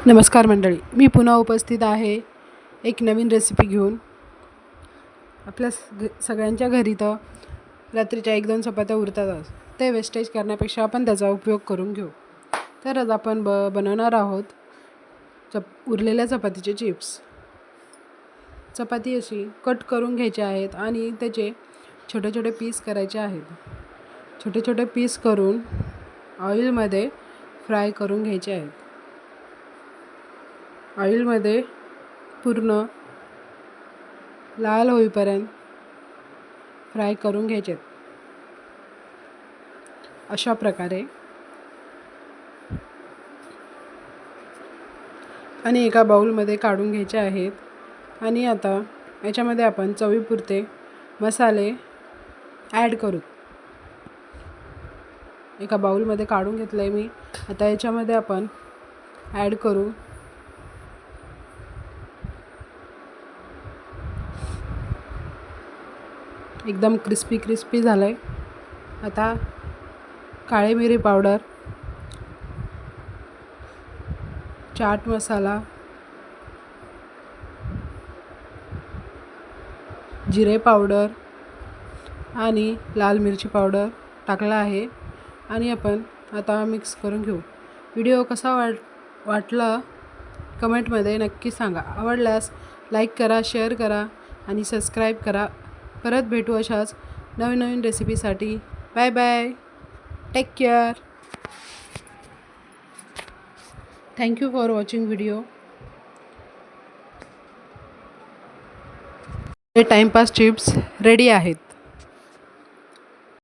नमस्कार मंडळी, मी पुन्हा उपस्थित आहे एक नवीन रेसिपी घेऊन। आपल्या सगळ्यांच्या घरी तर रात्रीच्या 1-2 चपात्या उरतातच, ते वेस्टेज करण्यापेक्षा आपण त्याचा उपयोग करून घेऊ। तर आज आपण बनवणार आहोत उरलेल्या चपातीचे चिप्स। चपाती अशी कट करून घ्यायची आहेत आणि त्याचे छोटे छोटे पीस करायचे आहेत। छोटे छोटे पीस करून ऑइलमध्ये फ्राय करून घ्यायचे आहेत। ऑइलमध्ये पूर्ण लाल होईपर्यंत फ्राय करून घ्यायचे अशा प्रकारे। आणि एका बाउलमध्ये काढून घ्यायचे आहेत। आणि आता याच्यामध्ये आपण चवीपुरते मसाले ॲड करू। एका बाउलमध्ये काढून घेतले मी। आता याच्यामध्ये आपण ॲड करू एकदम क्रिस्पी झालंय। आता काळी मिरी पावडर, चाट मसाला, जिरे पावडर आणि लाल मिरची पावडर टाकला आहे। आणि आपण आता मिक्स करून घेऊ। व्हिडिओ कसा वाटला कमेंटमध्ये नक्की सांगा। आवडल्यास लाईक करा, शेअर करा आणि सबस्क्राईब करा। परत भेटू अशाच नवीन रेसिपीसाठी। Bye bye, take care, thank you for watching video. Timepass chips ready आहेत।